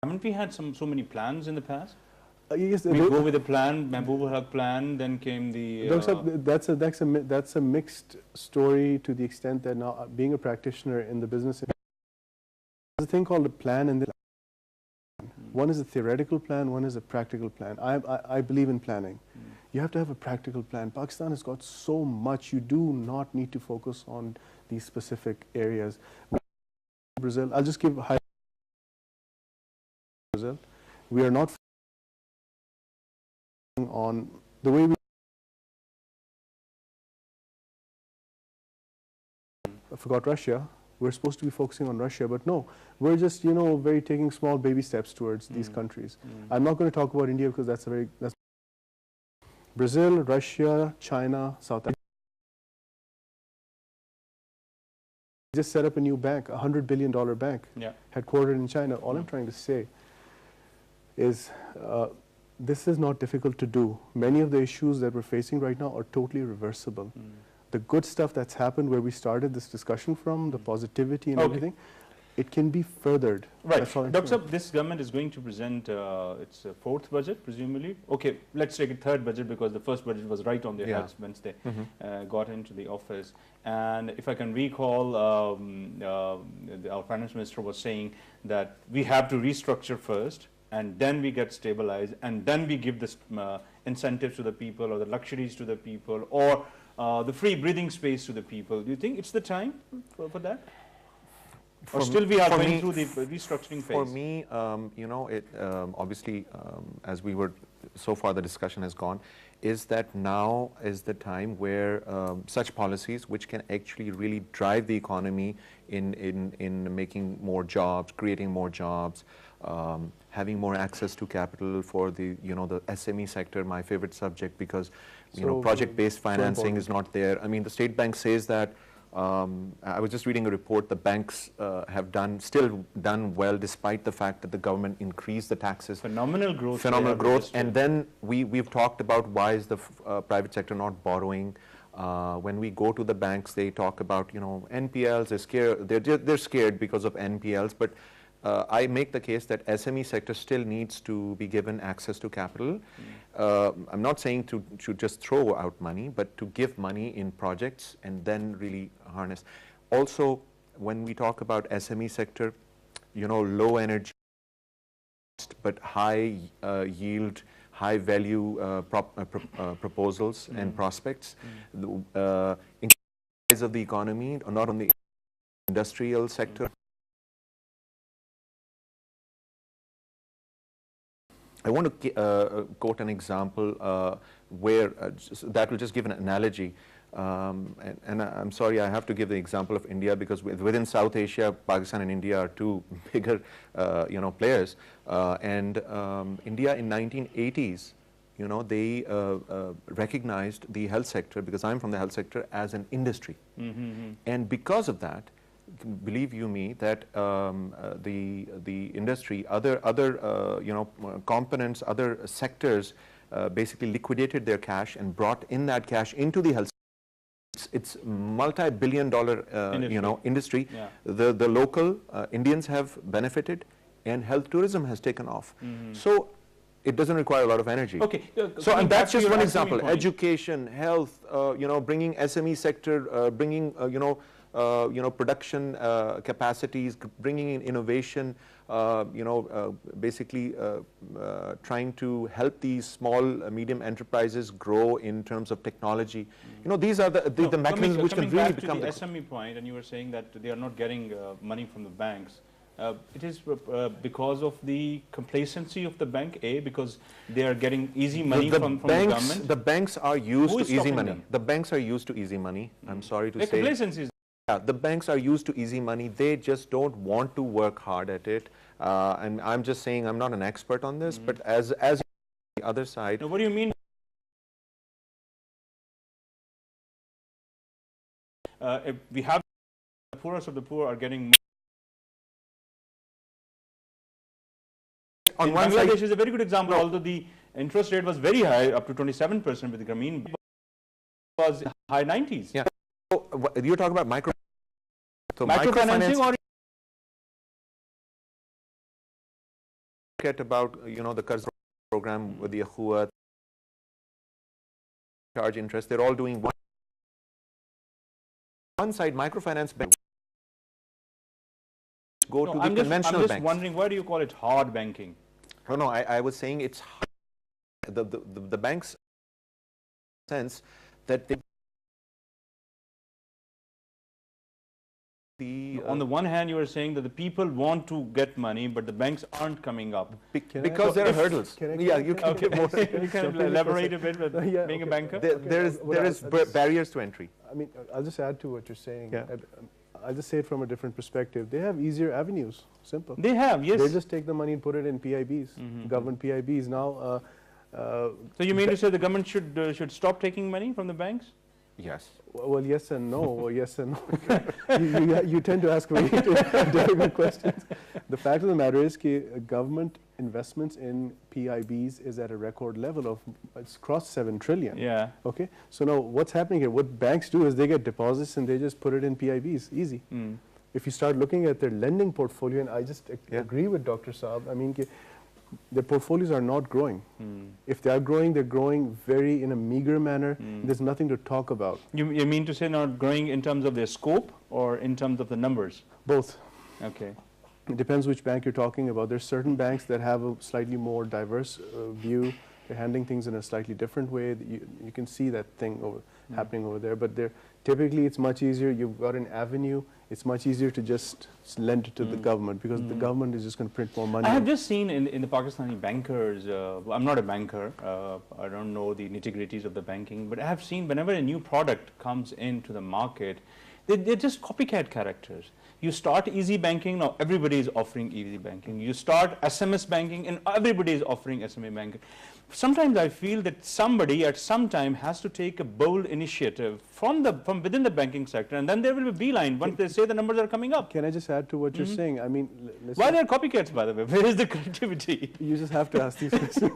Haven't we had so many plans in the past? Yes, We go with a plan, Mahbub Haq plan, then came the... that's a mixed story to the extent that now being a practitioner in the business, there's a thing called a plan and the one is a theoretical plan, one is a practical plan. I believe in planning. You have to have a practical plan. Pakistan has got so much, you do not need to focus on these specific areas. Brazil, I'll just give high Brazil. We are not on the way we I forgot Russia. We're supposed to be focusing on Russia, but no, we're just, very taking small baby steps towards these countries. I'm not going to talk about India because that's Brazil, Russia, China, South Africa. Just set up a new bank, $100 billion bank, headquartered in China. All I'm trying to say is this is not difficult to do. Many of the issues that we're facing right now are totally reversible. The good stuff that's happened where we started this discussion from, the positivity and everything, it can be furthered. Right. Dr. Saab, this government is going to present its fourth budget, presumably. Okay, let's take a third budget because the first budget was right on their heads once they got into the office. And if I can recall, our finance minister was saying that we have to restructure first, and then we get stabilized, and then we give this incentives to the people, or the luxuries to the people, or the free breathing space to the people. Do you think it's the time for that? Or still we are going through the restructuring phase? For me, obviously, as we were, so far the discussion has gone, is that now is the time where such policies which can actually really drive the economy in making more jobs, creating more jobs, having more access to capital for the the SME sector, my favorite subject, because project-based financing is not there. I mean, the State Bank says that. I was just reading a report. The banks have still done well despite the fact that the government increased the taxes. Phenomenal growth. Phenomenal growth. And then we've talked about why is the private sector not borrowing. When we go to the banks, they talk about NPLs. They're scared. They're scared because of NPLs. But I make the case that SME sector still needs to be given access to capital. I'm not saying to just throw out money, but to give money in projects and then really harness. Also, when we talk about SME sector, low energy but high yield, high value proposals and prospects. In the size of the economy, not on the industrial sector. I want to quote an example where that will just give an analogy. And I'm sorry, I have to give the example of India because within South Asia, Pakistan and India are two bigger, players. And India in 1980s, they recognized the health sector, because I'm from the health sector, as an industry. And because of that, believe you me, that the industry, other components, other sectors, basically liquidated their cash and brought in that cash into the health. It's multi-billion-dollar, industry. The local Indians have benefited, and health tourism has taken off. So it doesn't require a lot of energy. Okay. So and that's just one example. Education, health, bringing SME sector, bringing production capacities, bringing in innovation, basically trying to help these small, medium enterprises grow in terms of technology. These are the mechanisms which can really become the SME point, and you were saying that they are not getting money from the banks. It is because of the complacency of the bank, because they are getting easy money from the government. The banks are used to easy money. The banks are used to easy money. I'm sorry to say. Complacency. Yeah, the banks are used to easy money. They just don't want to work hard at it. And I'm just saying, I'm not an expert on this, but as the other side. Now, what do you mean? If we have the poorest of the poor are getting. On in one Bangladesh side, is a very good example. Although the interest rate was very high, up to 27% with the Grameen, was high 90s. Yeah. So you're talking about microfinancing or look at about, the Qarz program with the Akhuwat, charge interest, they're all doing one side, microfinance bank go to the conventional I'm just banks. wondering, why do you call it hard banking? No, I was saying it's the banks sense that they on the one hand, you are saying that the people want to get money, but the banks aren't coming up. because there are hurdles. Yeah, you can Okay, get more. you can elaborate a bit with being a banker? There is barriers to entry. I mean, I'll just add to what you're saying. Yeah. I'll just say it from a different perspective. They have easier avenues, simple. They have, yes. They just take the money and put it in PIBs, government PIBs. Now, So you mean to say the government should stop taking money from the banks? Yes. well, yes and no, or yes and no. you tend to ask very difficult questions. The fact of the matter is that government investments in PIBs is at a record level of, it's crossed 7 trillion. Yeah. Okay, so now what's happening here? What banks do is they get deposits and they just put it in PIBs, easy. If you start looking at their lending portfolio, and I just agree with Dr. Saab, I mean, their portfolios are not growing. If they are growing, they're growing very in a meager manner. There's nothing to talk about. You mean to say not growing in terms of their scope or in terms of the numbers? Both. Okay. It depends which bank you're talking about. There's certain banks that have a slightly more diverse view. They're handling things in a slightly different way. You can see that thing happening over there. But typically, it's much easier. You've got an avenue. It's much easier to just lend it to the government because the government is just going to print more money. I have just seen in the Pakistani bankers, I'm not a banker, I don't know the nitty-gritties of the banking, but I have seen whenever a new product comes into the market, they're just copycat characters. You start easy banking, now everybody is offering easy banking. You start SMS banking and everybody is offering SMS banking. Sometimes I feel that somebody at some time has to take a bold initiative from within the banking sector, and then there will be beeline once they say the numbers are coming up. Can I just add to what you're saying? I mean, listen. Why they're copycats, by the way? Where is the creativity? You just have to ask these questions.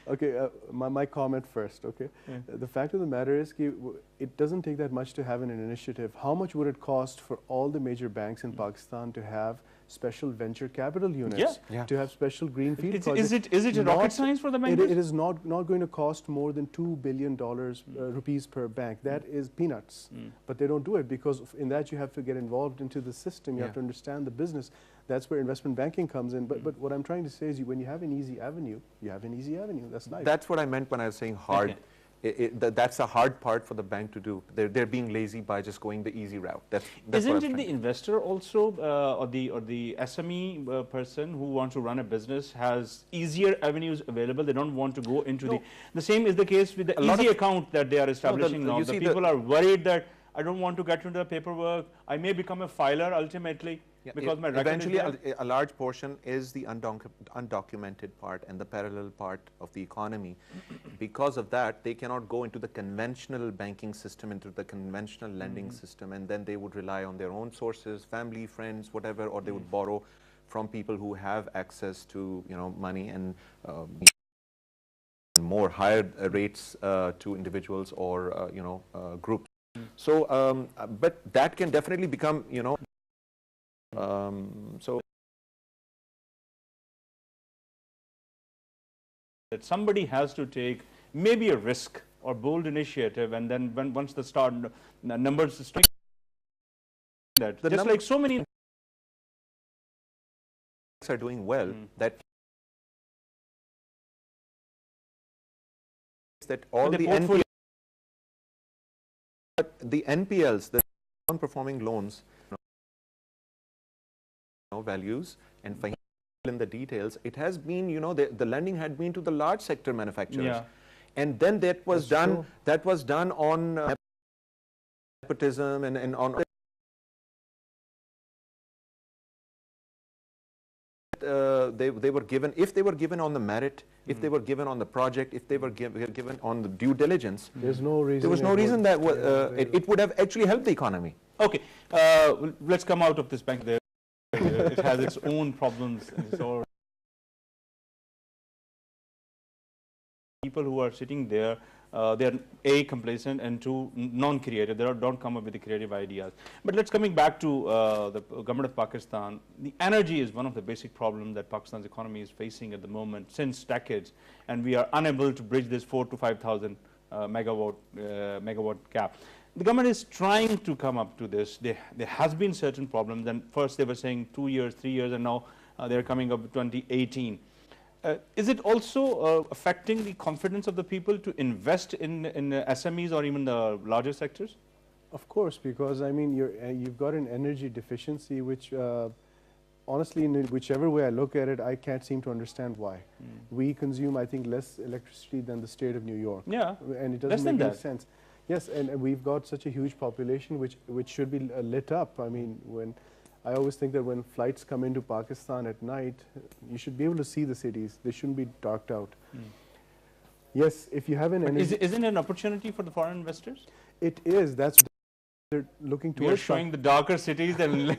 Okay, my comment first, okay? The fact of the matter is it doesn't take that much to have an initiative. How much would it cost for all the major banks in Pakistan to have special venture capital units, to have special greenfield projects? Is it a rocket science for the bankers? It is not going to cost more than $2 billion rupees per bank. That is peanuts. But they don't do it because in that you have to get involved into the system. You have to understand the business. That's where investment banking comes in. But what I'm trying to say is when you have an easy avenue, you have an easy avenue. That's nice. That's what I meant when I was saying hard. Okay. That's a hard part for the bank to do. They're being lazy by just going the easy route. That's Isn't it the investor also, or the SME person who wants to run a business has easier avenues available? They don't want to go into the same is the case with the easy account that they are establishing now. The people are worried that I don't want to get into the paperwork. I may become a filer ultimately. Because my eventually a large portion is the undocumented part and the parallel part of the economy. Because of that, they cannot go into the conventional banking system, into the conventional lending system, and then they would rely on their own sources, family, friends, whatever, or they would borrow from people who have access to money and more higher rates to individuals or groups. So, but that can definitely become so that somebody has to take maybe a risk or bold initiative, and then once the numbers start that just like so many are doing well, that all the NPLs, the non-performing loans, values, and Faheem in the details, it has been, the lending had been to the large sector manufacturers, and then that was done on nepotism and on they were given, if they were given on the merit, if they were given on the project, if they were given on the due diligence, there was no reason that it would have actually helped the economy. Okay, let's come out of this bank there. It has its own problems. So people who are sitting there they're A, complacent, and two, non-creative. They don't come up with the creative ideas. But let's coming back to the government of Pakistan. The energy is one of the basic problems that Pakistan's economy is facing at the moment since decades, and we are unable to bridge this 4,000 to 5,000 megawatt gap. The government is trying to come up to this. There has been certain problems, and first they were saying 2 years, 3 years, and now they're coming up with 2018. Is it also affecting the confidence of the people to invest in SMEs or even the larger sectors? Of course, because I mean, you've got an energy deficiency, which honestly, in whichever way I look at it, I can't seem to understand why. We consume, I think, less electricity than the state of New York. Yeah, and it doesn't make any sense. Yes, and we've got such a huge population which should be lit up. I mean, I always think that when flights come into Pakistan at night, you should be able to see the cities. They shouldn't be darked out. Yes, if you have an energy... Isn't it an opportunity for the foreign investors? It is. That's what they're looking towards. You're showing the darker cities and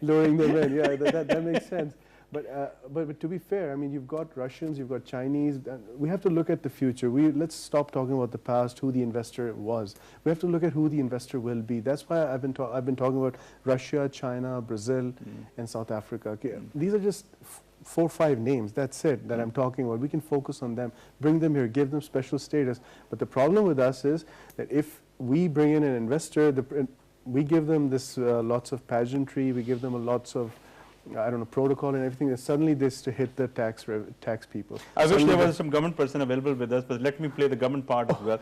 luring them in. Yeah, that makes sense. But to be fair, I mean, you've got Russians, you've got Chinese. We have to look at the future. Let's stop talking about the past, who the investor was. We have to look at who the investor will be. That's why I've been talking about Russia, China, Brazil, and South Africa. Okay, these are just 4 or 5 names. That's it that I'm talking about. We can focus on them, bring them here, give them special status. But the problem with us is that if we bring in an investor, we give them this lots of pageantry, we give them lots of I don't know, protocol and everything, and suddenly this to hit the tax people. I wish there was some government person available with us, but let me play the government part as well.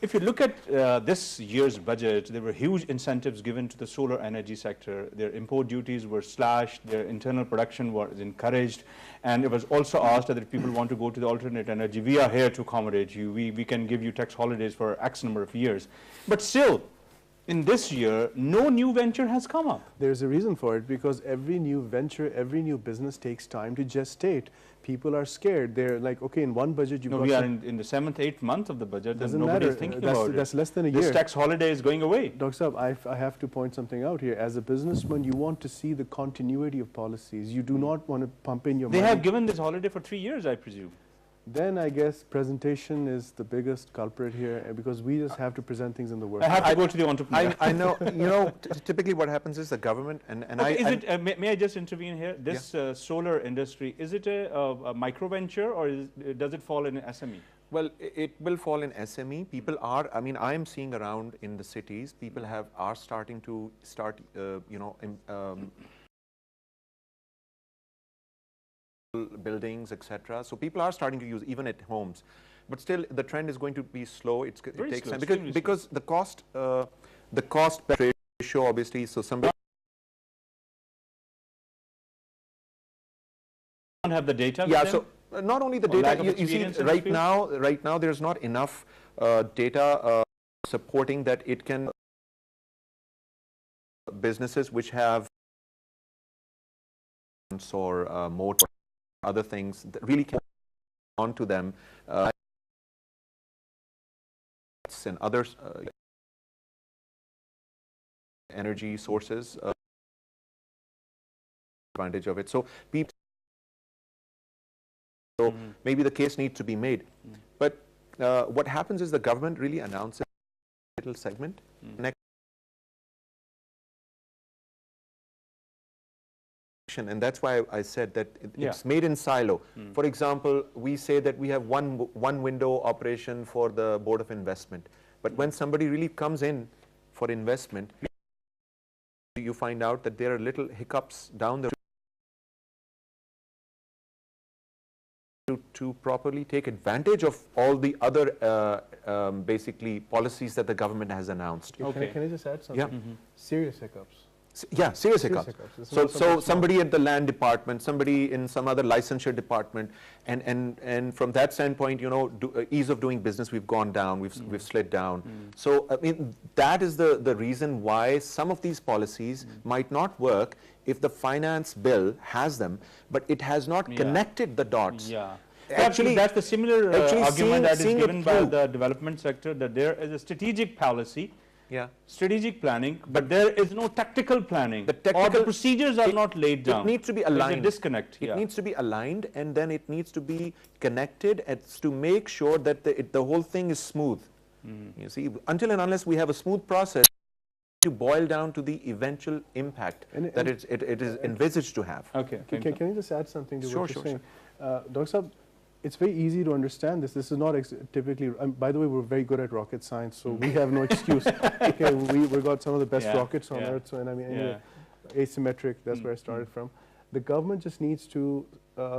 If you look at this year's budget, there were huge incentives given to the solar energy sector. Their import duties were slashed, their internal production was encouraged, and it was also asked that if people want to go to the alternate energy, we are here to accommodate you. We can give you tax holidays for X number of years. But still, in this year, no new venture has come up. There's a reason for it, because every new venture, every new business takes time to gestate. People are scared. They're like, okay, in one budget you've got... we are in the 7th, 8th month of the budget, and nobody matter. is thinking about it. That's less than a year. This tax holiday is going away. Dr. Saab, I have to point something out here. As a businessman, you want to see the continuity of policies. You do not want to pump in your money. They have given this holiday for 3 years, I presume. Then I guess presentation is the biggest culprit here, because we just have to present things in the work. I have to go to the entrepreneur. I know, typically what happens is the government may I just intervene here? This solar industry, is it a micro venture, or does it fall in an SME? Well, it will fall in SME. People are, I mean, I am seeing around in the cities, people are starting to buildings, etc. So people are starting to use even at homes, but still the trend is going to be slow. It takes time because the cost ratio obviously. So somebody don't have the data. Yeah. So not only the data. You see, right now there's not enough data supporting that it can businesses which have or moat. Other things that really can onto them and others energy sources advantage of it. So people, maybe the case needs to be made, but what happens is the government really announces a little segment. And that's why I said that it's made in silo. For example, we say that we have one window operation for the Board of Investment, but when somebody really comes in for investment, you find out that there are little hiccups down the road to properly take advantage of all the other basically policies that the government has announced. Okay. Can I just add something? Yeah. Serious hiccups. Yeah, serious hiccups. So somebody at the land department, somebody in some other licensure department, and from that standpoint, ease of doing business, we've gone down, we've slid down. So I mean, that is the reason why some of these policies might not work if the finance bill has them, but it has not connected the dots. Yeah. Actually, that's the similar argument that is given by the development sector, that there is a strategic policy Yeah. strategic planning, but there is no tactical planning. The or technical- the procedures are not laid down. It needs to be There's a aligned. disconnect. It Yeah. needs to be aligned, and then it needs to be connected as to make sure that the whole thing is smooth. You see, until and unless we have a smooth process, to boil down to the eventual impact that it is envisaged to have. Okay. Can I just add something to Sure, what you're sure, saying? Dr. Saab, it's very easy to understand this. This is not typically, by the way, we're very good at rocket science, so we have no excuse. Okay, we've got some of the best rockets on Earth, so, and I mean, anyway, asymmetric, that's where I started from. The government just needs to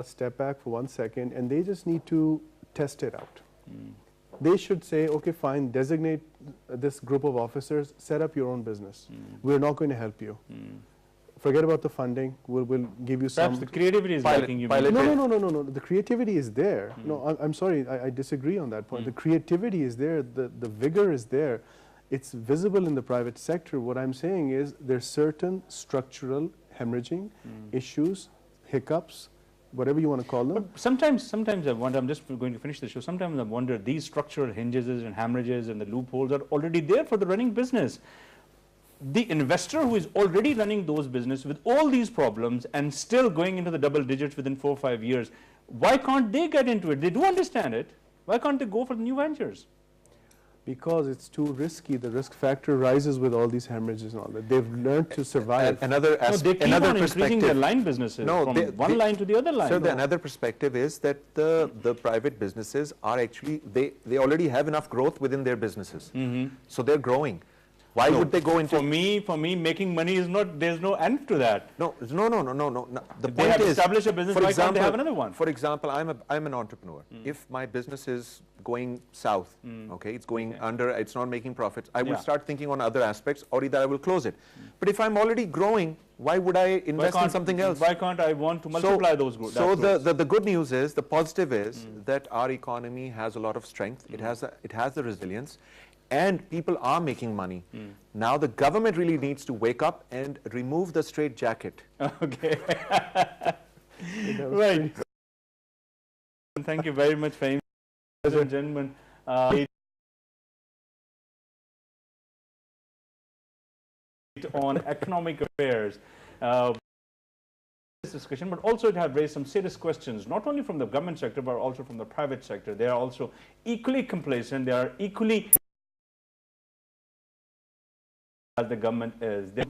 step back for 1 second, and they just need to test it out. They should say, okay, fine, designate this group of officers, set up your own business. We're not going to help you. Forget about the funding. We'll give you Perhaps some. the creativity is lacking. You mean. No. The creativity is there. No, I'm sorry. I disagree on that point. The creativity is there. The vigor is there. It's visible in the private sector. What I'm saying is there's certain structural hemorrhaging issues, hiccups, whatever you want to call them. But sometimes I wonder, I'm just going to finish the show, sometimes I wonder these structural hinges and hemorrhages and the loopholes are already there for the running business. The investor who is already running those business with all these problems and still going into the double digits within 4 or 5 years, why can't they get into it? They do understand it. Why can't they go for the new ventures? Because it's too risky. The risk factor rises with all these hemorrhages and all that. They've learned to survive. Another No, they keep another on increasing their perspective. line businesses No, from they- one line to the other line. So the another perspective is that the private businesses are actually, they already have enough growth within their businesses. So they're growing. Why would they go into? For me, making money is not, there's no end to that. No. The If they point have is, established a business, for why can't they example, have another one? For example, I'm an entrepreneur. If my business is going south, okay, it's going under, it's not making profits, I will start thinking on other aspects, or either I will close it. But if I'm already growing, why would I invest in something else? Why can't I want to multiply those growth? So the good news is, the positive is that our economy has a lot of strength. It has the resilience, and people are making money. Now the government really needs to wake up and remove the straitjacket. Okay. Right. Thank you very much, Faheem. Ladies and gentlemen, on economic affairs. This discussion, but also it have raised some serious questions, not only from the government sector, but also from the private sector. They are also equally complacent. They are equally as the government is. They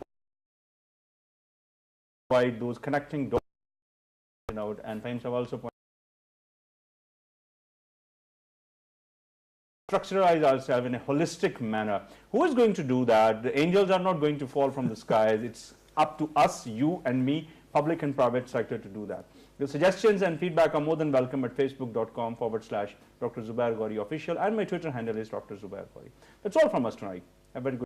provide those connecting dots, and Faheem have also pointed structuralize ourselves in a holistic manner. Who is going to do that? The angels are not going to fall from the skies. It's up to us, you and me, public and private sector, to do that. Your suggestions and feedback are more than welcome at facebook.com/Dr. Zubair Ghori official, and my Twitter handle is Dr. Zubair Ghori. That's all from us tonight. Have a very good